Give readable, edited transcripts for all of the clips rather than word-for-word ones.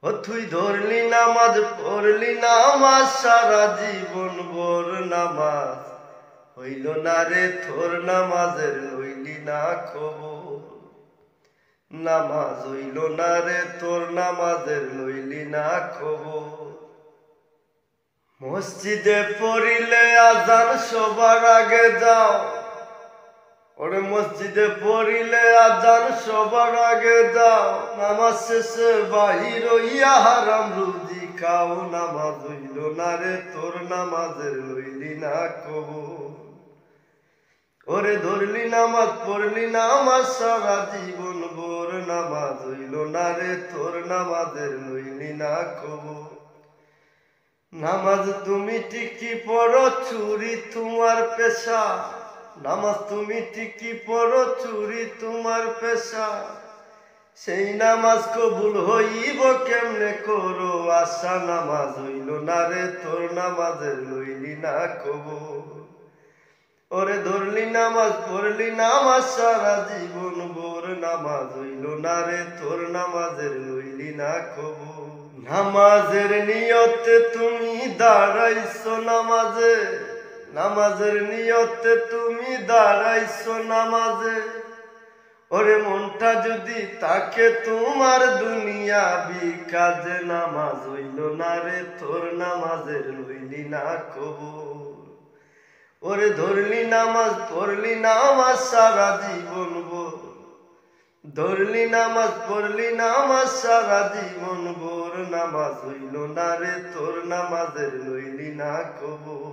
ও তুই ধরলি নামাজ পড়লি নামাজ সারা জীবন ভোর নামাজ হইল না রে তোর নামাজের লইলি না খবর। নামাজ হইল না রে তোর নামাজের লইলি না খবর। মসজিদে পড়িলে আজান সবার আগে যাও, ওরে মসজিদে পড়িলে আজান সবার আগে যাও। নামাজ শেষে বাহির হইয়া হারাম রুজি খাও। নামাজ হইল না রে তোর নামাজের লইলি না খবর। ওরে ধরলি নামাজ পড়লি নামাজ সারা জীবন ভোর। নামাজ হইল না রে তোর নামাজের লইলি না খবর। নামাজ তুমি ঠিকই পড়ো চুরি তোমার পেশা। নামাজ তুমি ঠিকই পড়ো চুরি তোমার পেশা। সেই নামাজ কবুল হইব কেমনে করো আশা। নামাজ হইল না রে তোর নামাজের লইলি না খবর। ওরে ধরলি নামাজ পড়লি নামাজ সারা জীবন ভোর। নামাজ হইল না রে তোর নামাজের লইলি না খবর। নামাজের নিয়তে তুমি দাঁড়াইছো নামাজে। নামাজের নিয়তে তুমি দাঁড়াইছো নামাজে। ওরে মনটা যদি তাকে তোমার দুনিয়া বিকাজে। নামাজ হইল না রে তোর নামাজের লইলি না খবর। ওরে ধরলি নামাজ পড়লি নামাজ সারা জীবন ভোর। ধরলি নামাজ পড়লি নামাজ সারা জীবন ভোর। নামাজ হইল না রে তোর নামাজের লইলি না খবর।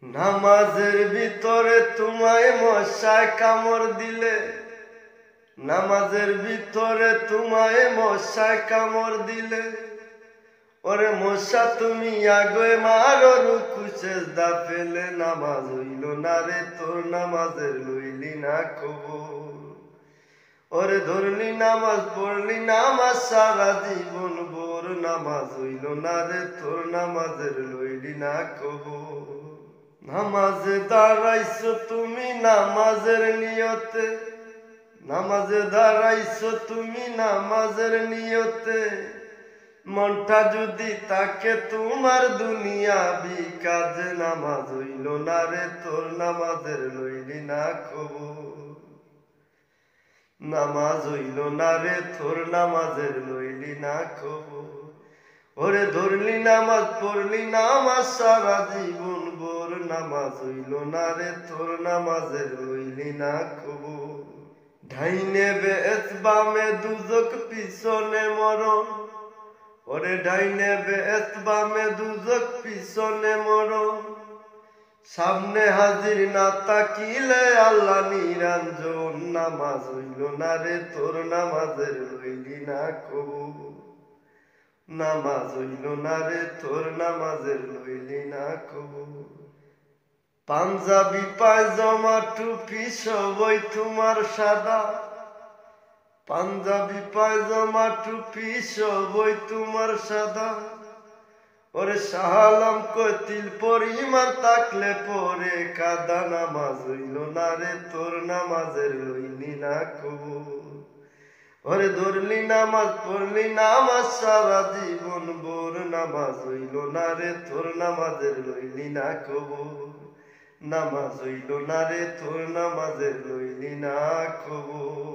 নামাজের ভিতরে তোমায় মশায় কামড় দিলে। নামাজের ভিতরে তোমায় মশায় কামড় দিলে। ওরে মশা তুমি আগে মারো রুকু সেজদা ফেলে। নামাজ হইল না রে তোর নামাজের লইলি না খবর। ওরে ধরলি নামাজ পড়লি নামাজ সারা জীবন ভোর। নামাজ হইল না রে তোর নামাজের লইলি না খবর। নামাজে দাঁড়াইছো তুমি নামাজের নিয়তে। নামাজে দাঁড়াইছো তুমি নামাজের নিয়তে। মনটা যদি তাকে তোমার দুনিয়া বিকাজে। নামাজ হইল না রে তোর নামাজের লইলি না খবর। নামাজ হইল না রে তোর নামাজের লইলি না খবর। ওরে ধরলি নামাজ পড়লি নামাজ সারা জীবন ভোর। নামাজ হইল না রে তোর নামাজের লইলি না খবর। ডাইনে বেশ বামে দুজক পিছনে মরণ। ওরে ডাইনে বেশ বামে দুজক পিছনে মরণ। সামনে হাজির না তাকিলে আল্লাহ নিরঞ্জন। নামাজ হইল না রে তোর নামাজের লইলি না খবর। নামাজ হইল না রে তোর নামাজের লইলি না খবর। পাঞ্জাবি পায়জামা টুপি সবই তোমার সাদা। পাঞ্জাবি পায়জামা টুপি সবই তোমার সাদা। ওরে শাহালাম কতিল পরিমাণ থাকলে পরে কাদা। নামাজ হইল না রে তোর নামাজের লইলি না খবর। ওরে ধরলি নামাজ পড়লি নামাজ সারা জীবন ভোর। নামাজ হইল না রে তোর নামাজের লইলি না খবর। নামাজ হইল না রে তোর নামাজের লইলি না খবর।